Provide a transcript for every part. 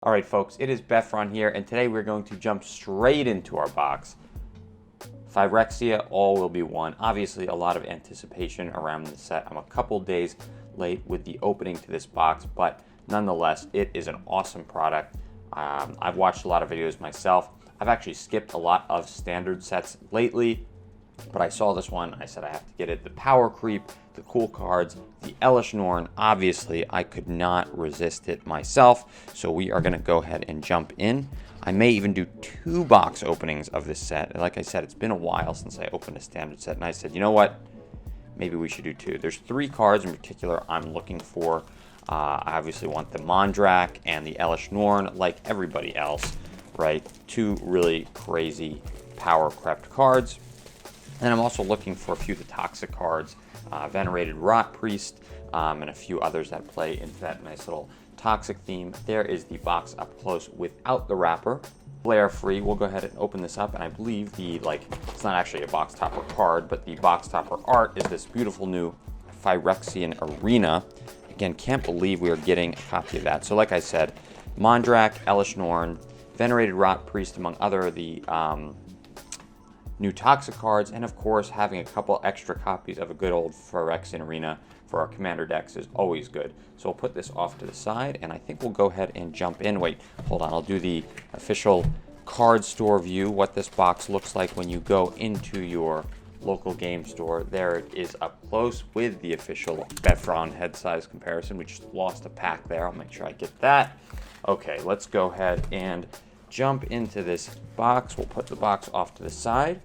All right, folks, it is Befron here, and today we're going to jump straight into our box. Phyrexia, all will be one. Obviously, a lot of anticipation around the set. I'm a couple days late with the opening to this box, but nonetheless, it is an awesome product. I've watched a lot of videos myself. I've actually skipped a lot of standard sets lately, but I saw this one. I said I have to get it. The Power Creep, the cool cards, the Elish Norn. Obviously, I could not resist it myself, so we are going to go ahead and jump in. I may even do 2 box openings of this set. Like I said, it's been a while since I opened a standard set, and I said, you know what? Maybe we should do 2. There's 3 cards in particular I'm looking for. I obviously want the Mondrak and the Elish Norn, like everybody else, right? 2 really crazy power crept cards. And I'm also looking for a few of the toxic cards, Venerated Rot Priest, and a few others that play into that nice little toxic theme. There is the box up close without the wrapper. Flare free. We'll go ahead and open this up, and I believe it's not actually a box topper card, but the box topper art is this beautiful new Phyrexian Arena. Again, can't believe we are getting a copy of that. So like I said, Mondrak, Elish Norn, Venerated Rot Priest, among other of the new toxic cards, and of course having a couple extra copies of a good old Phyrexian Arena for our commander decks is always good. So we'll put this off to the side, and I think we'll go ahead and jump in. Wait, hold on, I'll do the official card store view, what this box looks like when you go into your local game store. There it is up close with the official Befron head size comparison. We just lost a pack there. I'll make sure I get that. Okay, let's go ahead and jump into this box. We'll put the box off to the side.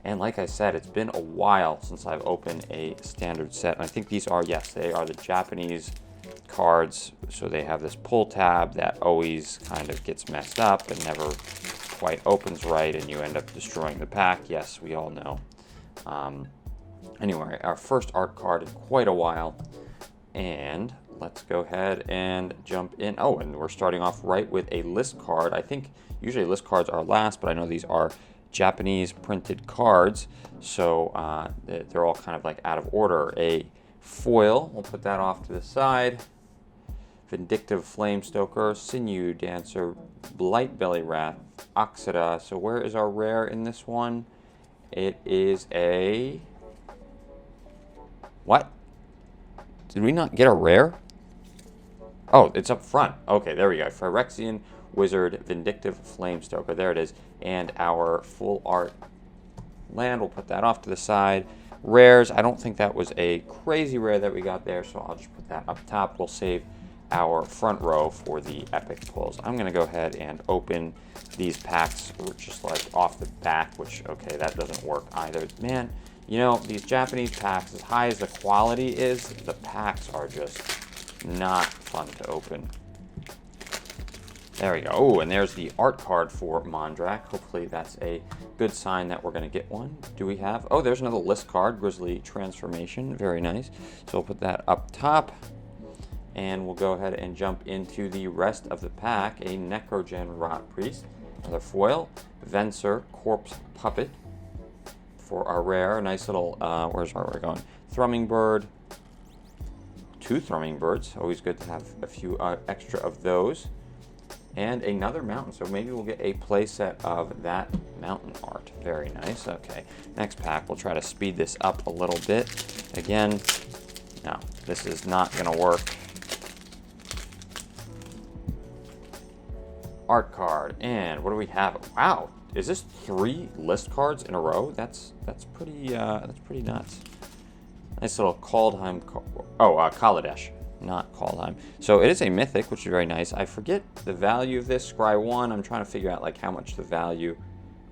And like I said, it's been a while since I've opened a standard set. And I think these are, yes, they are the Japanese cards. So they have this pull tab that always kind of gets messed up and never quite opens right, and you end up destroying the pack. Yes, we all know. Anyway, our first art card in quite a while. And let's go ahead and jump in. Oh, and we're starting off right with a list card. I think usually list cards are last, but I know these are Japanese printed cards, so they're all kind of like out of order. A foil, we'll put that off to the side. Vindictive Flamestoker, Sinew Dancer, Blight Belly Wrath, Oxida. So where is our rare in this one? It is a... What? Did we not get a rare? Oh, it's up front. Okay, there we go. Phyrexian Wizard, Vindictive Flamestoker. There it is. And our full art land. We'll put that off to the side. Rares. I don't think that was a crazy rare that we got there, so I'll just put that up top. We'll save our front row for the epic pulls. I'm going to go ahead and open these packs just like off the back, which, okay, that doesn't work either. Man, you know, these Japanese packs, as high as the quality is, the packs are just not fun to open. There we go. Oh, and there's the art card for Mondrak. Hopefully that's a good sign that we're going to get one. Do we have... Oh, there's another list card, Grizzly Transformation. Very nice. So we'll put that up top. And we'll go ahead and jump into the rest of the pack. A Necrogen Rot Priest. Another foil. Venser Corpse Puppet. For our rare, a nice little... where's our rare going? Thrumming Bird. 2 Thrumming Birds. Always good to have a few extra of those. And another mountain, so maybe we'll get a play set of that mountain art. Very nice. Okay, next pack, we'll try to speed this up a little bit. Again, no, this is not going to work. Art card, and what do we have? Wow, is this 3 list cards in a row? That's pretty nuts. Nice little Kaldheim. Kaladesh. Not Kaldheim. So it is a mythic, which is very nice. I forget the value of this. Scry 1. I'm trying to figure out like how much the value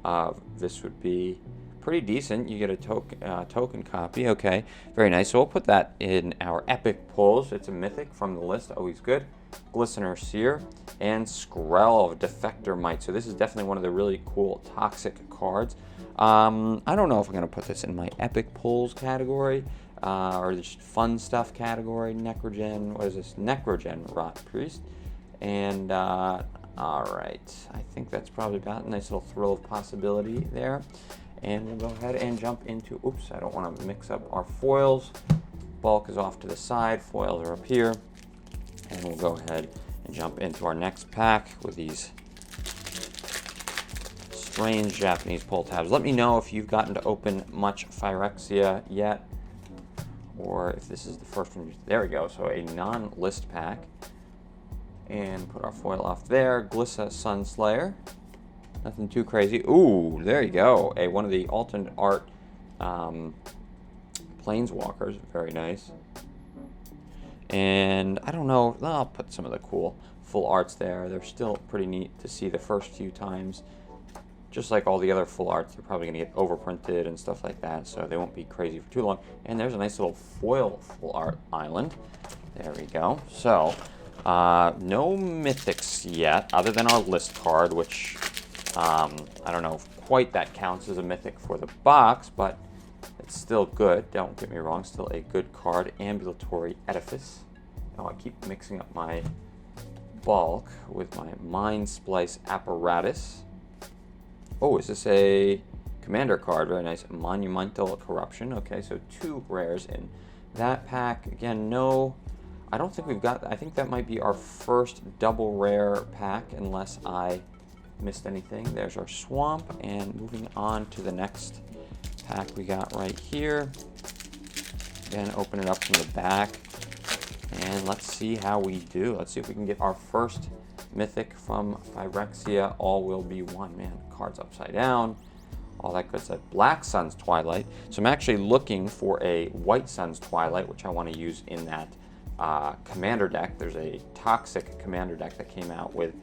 of this would be. Pretty decent. You get a token copy. Okay, very nice. So we'll put that in our epic pulls. It's a mythic from the list. Always good. Glistener Seer and Skrell of Defector Might. So this is definitely one of the really cool toxic cards. I don't know if I'm going to put this in my epic pulls category. Or just fun stuff category. Necrogen, what is this? Necrogen Rot Priest. And, alright, I think that's probably about a nice little thrill of possibility there. And we'll go ahead and jump into, oops, I don't want to mix up our foils. Bulk is off to the side, foils are up here. And we'll go ahead and jump into our next pack with these strange Japanese pull tabs. Let me know if you've gotten to open much Phyrexia yet, or if this is the first one. There we go. So a non-list pack. And put our foil off there. Glissa Sunslayer. Nothing too crazy. Ooh, there you go. One of the alternate art Planeswalkers. Very nice. And I don't know. I'll put some of the cool full arts there. They're still pretty neat to see the first few times. Just like all the other full arts, they're probably going to get overprinted and stuff like that, so they won't be crazy for too long. And there's a nice little foil full art island. There we go. So, no mythics yet, other than our list card, which I don't know if quite that counts as a mythic for the box, but it's still good. Don't get me wrong, still a good card. Ambulatory Edifice. Oh, I keep mixing up my bulk with my Mind Splice Apparatus. Oh, is this a commander card? Very nice. Monumental Corruption. Okay, so 2 rares in that pack. Again, no, I don't think we've got, I think that might be our first double rare pack, unless I missed anything. There's our Swamp, and moving on to the next pack we got right here. Again, open it up from the back, and let's see how we do. Let's see if we can get our first mythic from Phyrexia. All will be one. Man, cards upside down, all that good stuff. Black Sun's Twilight. So I'm actually looking for a White Sun's Twilight, which I want to use in that commander deck. There's a Toxic commander deck that came out with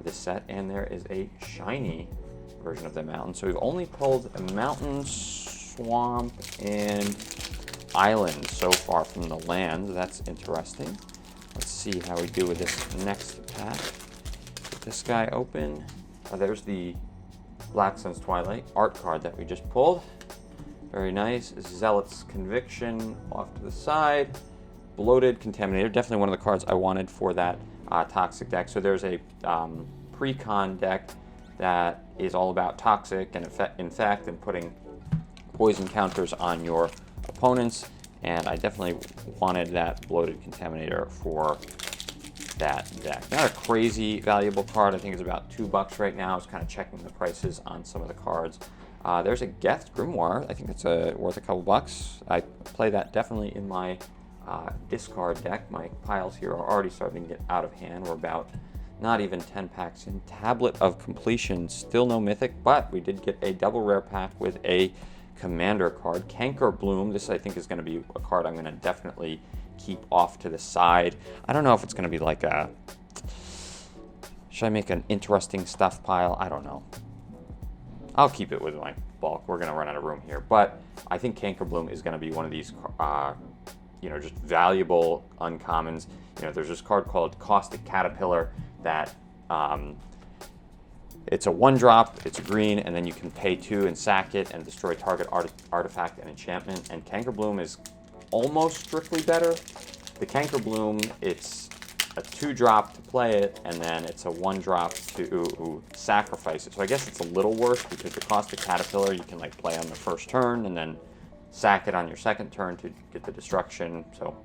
this set, and there is a shiny version of the mountain. So we've only pulled a mountain, swamp, and island so far from the lands. That's interesting. Let's see how we do with this next pack. Get this guy open. There's the Black Sun's Twilight art card that we just pulled. Very nice. Zealot's Conviction off to the side. Bloated Contaminator. Definitely one of the cards I wanted for that Toxic deck. So there's a pre-con deck that is all about Toxic and infect and putting poison counters on your opponents. And I definitely wanted that Bloated Contaminator for that deck. Not a crazy valuable card. I think it's about $2 right now. I was kind of checking the prices on some of the cards. There's a Geth Grimoire. I think it's worth a couple bucks. I play that definitely in my discard deck. My piles here are already starting to get out of hand. We're about not even 10 packs in. Tablet of Completion. Still no mythic, but we did get a double rare pack with a commander card. Canker Bloom. This I think is going to be a card I'm going to definitely keep off to the side. I don't know if it's going to be like a, should I make an interesting stuff pile? I don't know. I'll keep it with my bulk. We're going to run out of room here, but I think Canker Bloom is going to be one of these just valuable uncommons. There's this card called Caustic Caterpillar that it's a 1-drop, it's a green, and then you can pay 2 and sack it and destroy target artifact and enchantment. And Canker Bloom is almost strictly better. The Canker Bloom, it's a 2-drop to play it, and then it's a 1-drop to sacrifice it. So I guess it's a little worse because the Caustic Caterpillar you can like play on the first turn and then sack it on your second turn to get the destruction. So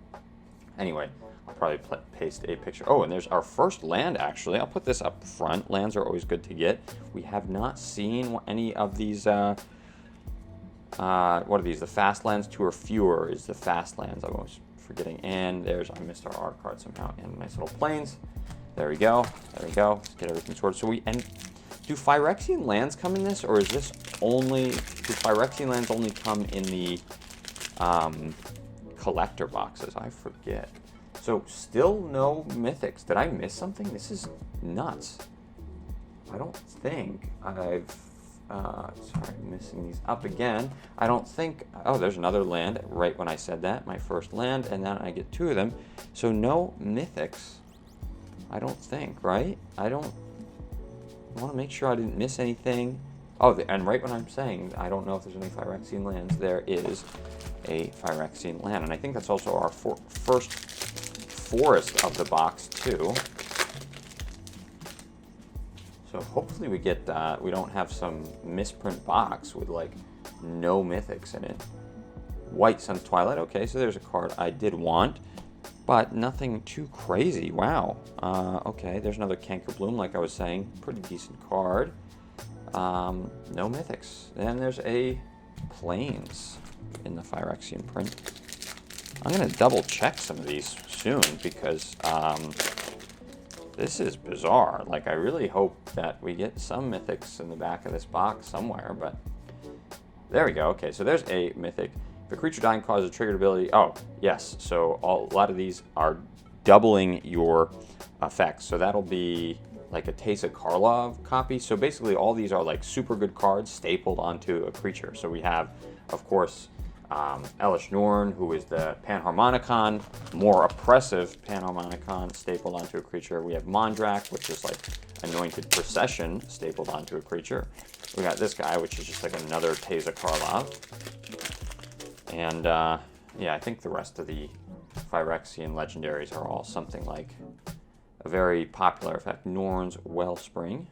anyway, I'll probably paste a picture. Oh, and there's our first land, actually. I'll put this up front. Lands are always good to get. We have not seen any of these, what are these? The fast lands? 2 or fewer is the fast lands. I'm always forgetting. And there's, I missed our art card somehow. And nice little planes. There we go. There we go. Let's get everything sorted. So do Phyrexian lands come in this, or is this only, do Phyrexian lands only come in the collector boxes? I forget. So still no mythics. Did I miss something? This is nuts. I don't think I've, sorry, missing these up again. I don't think, oh, there's another land right when I said that, my first land, and then I get 2 of them. So no mythics, I don't think, right? I want to make sure I didn't miss anything. Oh, and right when I'm saying I don't know if there's any Phyrexian lands, there is a Phyrexian land. And I think that's also our first forest of the box too. So hopefully we get we don't have some misprint box with like no mythics in it. White Sun's Twilight. Okay, so there's a card I did want. but nothing too crazy. Wow. Okay, there's another Canker Bloom, like I was saying. Pretty decent card. No mythics. Then there's a Plains in the Phyrexian print. I'm going to double check some of these soon because this is bizarre. Like, I really hope that we get some mythics in the back of this box somewhere, but there we go. Okay, so there's a mythic. If a creature dying causes a triggered ability, oh, yes. So a lot of these are doubling your effects. So that'll be like a Teysa Karlov copy. So basically all these are like super good cards stapled onto a creature. So we have, of course, Elish Norn, who is the Panharmonicon, more oppressive Panharmonicon stapled onto a creature. We have Mondrak, which is like Anointed Procession stapled onto a creature. We got this guy, which is just like another Teysa Karlov. And yeah, I think the rest of the Phyrexian legendaries are all something like a very popular effect. Norn's Wellspring.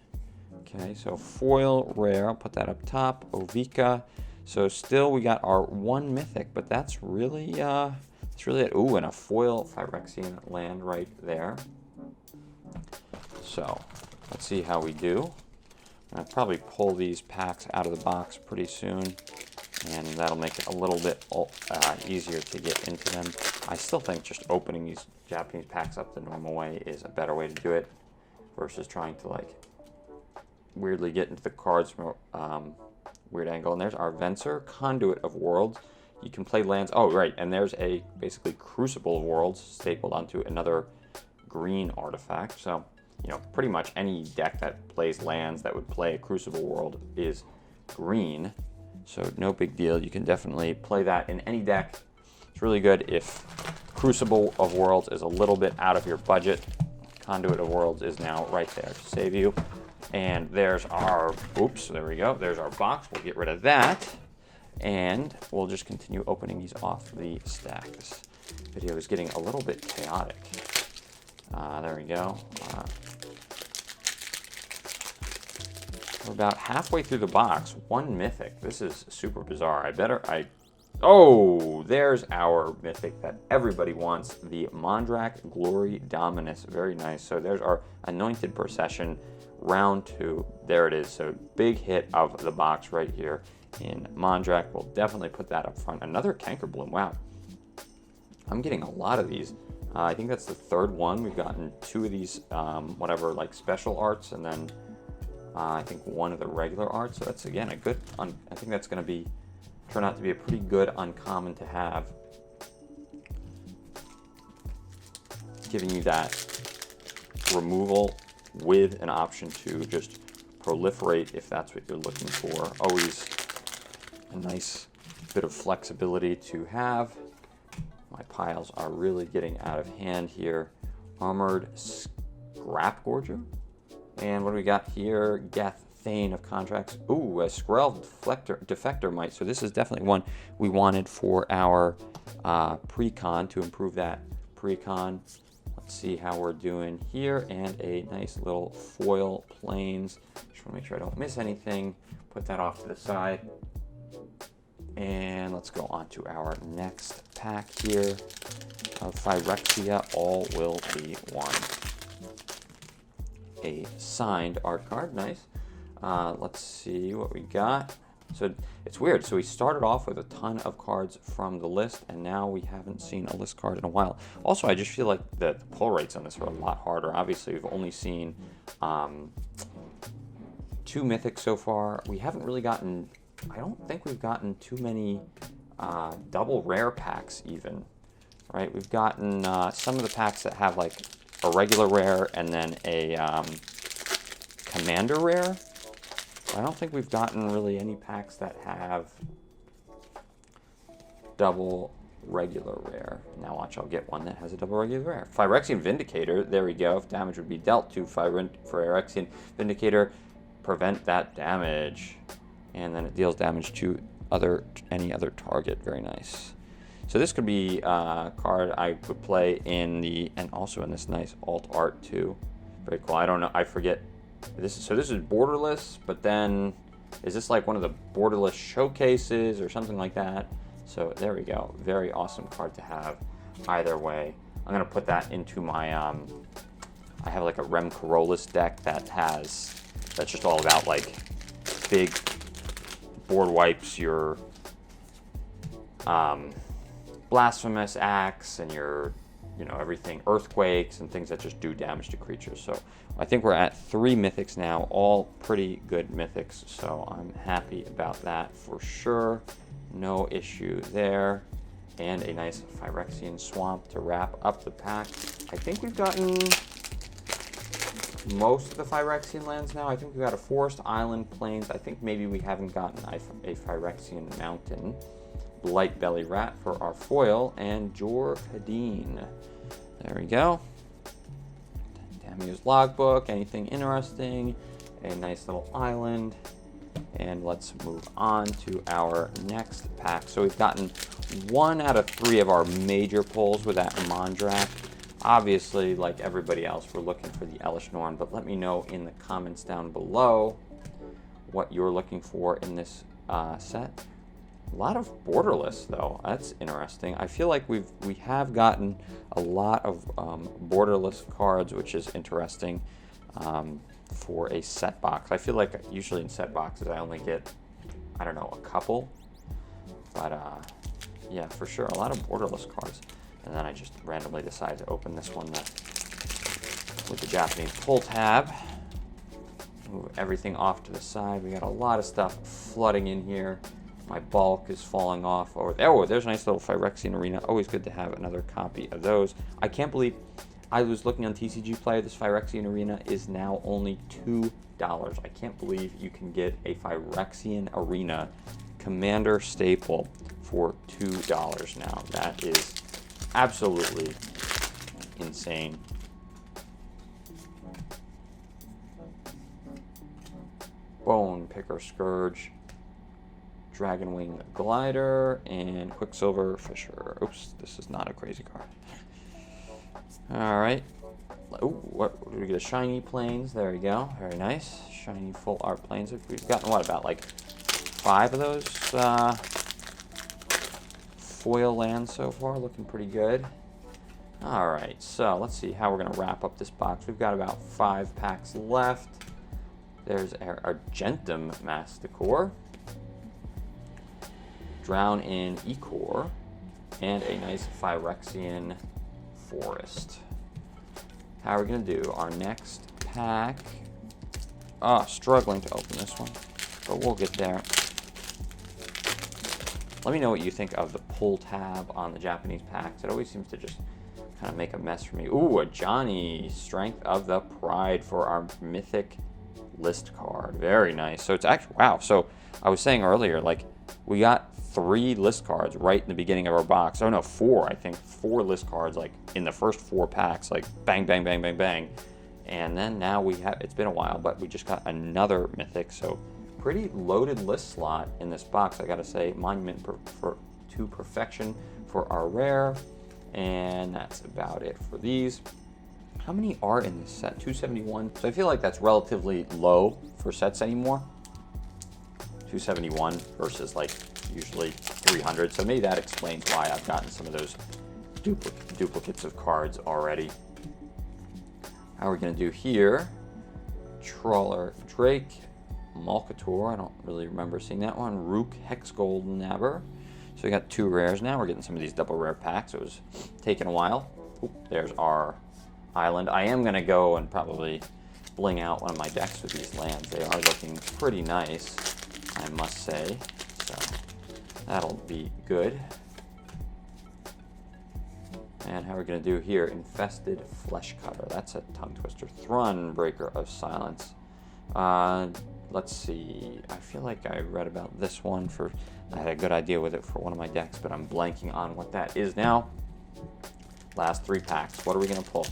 Okay, so foil rare, I'll put that up top. Ovika. So still we got our one mythic, but that's really it. Ooh, and a foil Phyrexian land right there. So let's see how we do. I'll probably pull these packs out of the box pretty soon, and that'll make it a little bit easier to get into them. I still think just opening these Japanese packs up the normal way is a better way to do it versus trying to like weirdly get into the cards from weird angle. And there's our Venser, Conduit of Worlds. You can play lands. Oh, right. And there's a basically Crucible of Worlds stapled onto another green artifact. So, you know, pretty much any deck that plays lands that would play a Crucible World is green. So no big deal. You can definitely play that in any deck. It's really good if Crucible of Worlds is a little bit out of your budget. Conduit of Worlds is now right there to save you. And there's our, oops, there we go. There's our box. We'll get rid of that. And we'll just continue opening these off the stack. This video is getting a little bit chaotic. There we go. We're about halfway through the box. One mythic. This is super bizarre. Oh, there's our mythic that everybody wants. The Mondrak Glory Dominus. Very nice. So there's our Anointed Procession. Round 2. There it is. So big hit of the box right here in Mondrak. We'll definitely put that up front. Another Canker Bloom. Wow. I'm getting a lot of these. I think that's the third one. We've gotten 2 of these, whatever, like special arts, and then I think 1 of the regular arts. So that's, again, a good, I think that's going to turn out to be a pretty good uncommon to have. Giving you that removal with an option to just proliferate if that's what you're looking for. Always a nice bit of flexibility to have. My piles are really getting out of hand here. Armored Scrap Gorger. And what do we got here? Geth, Thane of Contracts. Ooh, a Skrell Defector Mite. So this is definitely one we wanted for our pre-con to improve that pre-con. Let's see how we're doing here. And a nice little foil Plains. Just want to make sure I don't miss anything. Put that off to the side. And let's go on to our next pack here of Phyrexia. All will be one. A signed art card. Nice. Let's see what we got. So it's weird. So we started off with a ton of cards from the list, and now we haven't seen a list card in a while. Also, I just feel like the pull rates on this are a lot harder. Obviously, we've only seen 2 mythics so far. We haven't really gotten, I don't think we've gotten too many double rare packs even, right? We've gotten some of the packs that have like a regular rare and then a commander rare. I don't think we've gotten really any packs that have double regular rare. Now watch, I'll get one that has a double regular rare. Phyrexian Vindicator, there we go. If damage would be dealt to Phyrexian Vindicator, prevent that damage. And then it deals damage to any other target. Very nice. So this could be a card I would play and also in this nice alt art too. Very cool. I don't know, I forget. This is borderless, but then is this like one of the borderless showcases or something like that? So there we go. Very awesome card to have either way. I'm gonna put that into my, I have like a Rem Corollas deck that's just all about like big board wipes, your Blasphemous Axe, and your, everything, earthquakes and things that just do damage to creatures. So I think we're at 3 mythics now, all pretty good mythics. So I'm happy about that for sure. No issue there. And a nice Phyrexian Swamp to wrap up the pack. I think we've gotten most of the Phyrexian lands now. I think we've got a Forest, Island, Plains. I think maybe we haven't gotten a Phyrexian Mountain. Blight Belly Rat for our foil, and Jor Kadeen. There we go. Damu's Logbook, anything interesting, a nice little island, and let's move on to our next pack. So we've gotten 1 out of 3 of our major pulls with that Mondrak. Obviously, like everybody else, we're looking for the Elesh Norn, but let me know in the comments down below what you're looking for in this set. A lot of borderless though. That's interesting. I feel like we have gotten a lot of borderless cards, which is interesting for a set box. I feel like usually in set boxes I only get, I don't know, a couple, but yeah, for sure a lot of borderless cards. And then I just randomly decided to open this one with the Japanese pull tab. Move everything off to the side. We got a lot of stuff flooding in here. My bulk is falling off over there. Oh, there's a nice little Phyrexian Arena. Always good to have another copy of those. I can't believe I was looking on TCG Player. This Phyrexian Arena is now only $2. I can't believe you can get a Phyrexian Arena Commander staple for $2 now. That is absolutely insane. Bone Picker Scourge, Dragonwing Glider, and Quicksilver Fisher. Oops, this is not a crazy card. All right. Oh, what do we get? A Shiny Plains. There we go. Very nice. Shiny Full Art Plains. We've gotten what, about like 5 of those foil lands so far. Looking pretty good. All right, so let's see how we're gonna wrap up this box. We've got about 5 packs left. There's our Argentum Masticore, Drown in Ecor, and a nice Phyrexian Forest. How are we gonna do our next pack? Struggling to open this one, but we'll get there. Let me know what you think of the pull tab on the Japanese packs. It always seems to just kind of make a mess for me. Ooh, a Johnny, Strength of the Pride for our mythic list card. Very nice. So it's actually, wow. So I was saying earlier, like, we got 3 list cards right in the beginning of our box. Oh no, 4, I think. 4 list cards, like, in the first 4 packs, like, bang, bang, bang, bang, bang. And then now we have, it's been a while, but we just got another mythic. So pretty loaded list slot in this box, I gotta say. Monument to Perfection for our rare. And that's about it for these. How many are in this set? 271. So I feel like that's relatively low for sets anymore. 271 versus like usually 300. So maybe that explains why I've gotten some of those duplicates of cards already. How are we gonna do here? Trawler Drake, Malkator, I don't really remember seeing that one. Rook, Hexgold Nabber. So we got 2 rares now. We're getting some of these double rare packs. It was taking a while. Oop, there's our island. I am gonna go and probably bling out one of my decks with these lands. They are looking pretty nice, I must say. So that'll be good. And how are we gonna do here? Infested Flesh Cutter. That's a tongue twister. Thrun, Breaker of Silence. Let's see. I feel like I read about this one I had a good idea with it for one of my decks, but I'm blanking on what that is now. Last 3 packs. What are we gonna pull?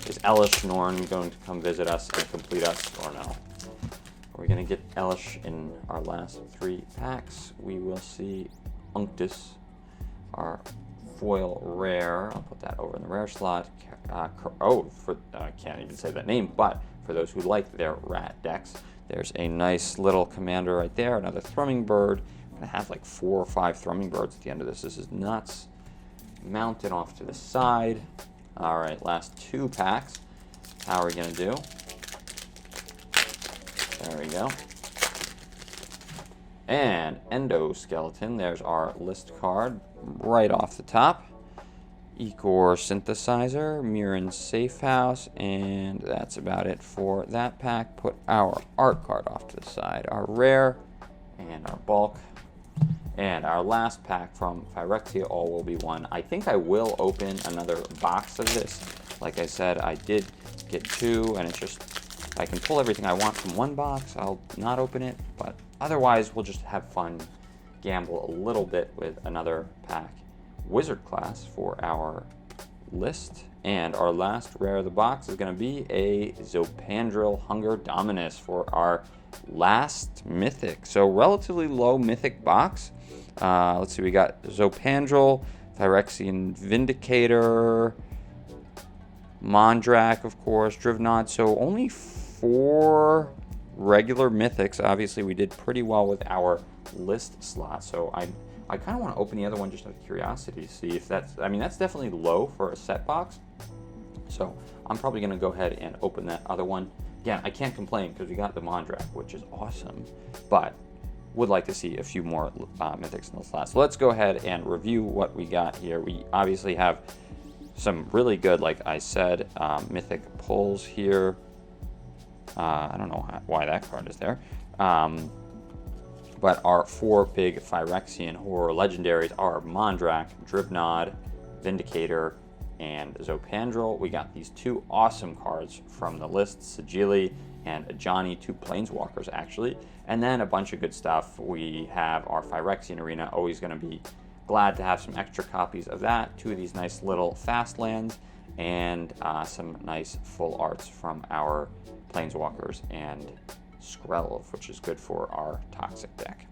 Is Elesh Norn going to come visit us and complete us, or no? Are we gonna get Elesh in our last 3 packs? We will see. Unctus, our foil rare. I'll put that over in the rare slot. I can't even say that name, but for those who like their rat decks, there's a nice little commander right there. Another Thrumming Bird. I'm gonna have like 4 or 5 Thrumming Birds at the end of this. This is nuts. mount it off to the side. All right, last 2 packs. How are we gonna do? There we go. And Endoskeleton, there's our list card right off the top. Ecor Synthesizer, Mirren Safe House, and that's about it for that pack. Put our art card off to the side, our rare and our bulk. And our last pack from Phyrexia All Will Be One. I think I will open another box of this. Like I said, I did get 2, and it's just, I can pull everything I want from one box. I'll not open it, but otherwise we'll just have fun, gamble a little bit with another pack. Wizard class for our list. And our last rare of the box is going to be a Zopandrel Hunger Dominus for our last mythic. So relatively low mythic box. Let's see, we got Zopandrel, Phyrexian Vindicator, Mondrak, of course, Drivnod. So only 4 regular mythics. Obviously, we did pretty well with our list slot. So I kind of want to open the other one just out of curiosity to see if that's, I mean, that's definitely low for a set box. So I'm probably going to go ahead and open that other one. Again, I can't complain because we got the Mondrak, which is awesome, but would like to see a few more mythics in the slot. So let's go ahead and review what we got here. We obviously have some really good, like I said, mythic pulls here. I don't know why that card is there. But our 4 big Phyrexian horror legendaries are Mondrak, Drivnod, Vindicator, and Zopandrel. We got these 2 awesome cards from the list, Sigili and Ajani, 2 Planeswalkers actually, and then a bunch of good stuff. We have our Phyrexian Arena, always going to be glad to have some extra copies of that, 2 of these nice little fast lands, and some nice full arts from our Planeswalkers and Skrelv, which is good for our Toxic deck.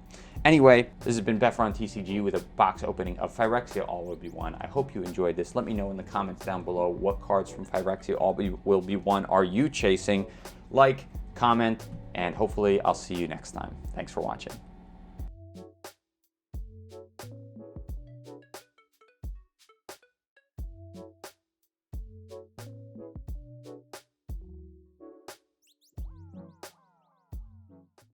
Anyway, this has been Befron TCG with a box opening of Phyrexia All Will Be One. I hope you enjoyed this. Let me know in the comments down below what cards from Phyrexia All Will Be One are you chasing. Like, comment, and hopefully I'll see you next time. Thanks for watching.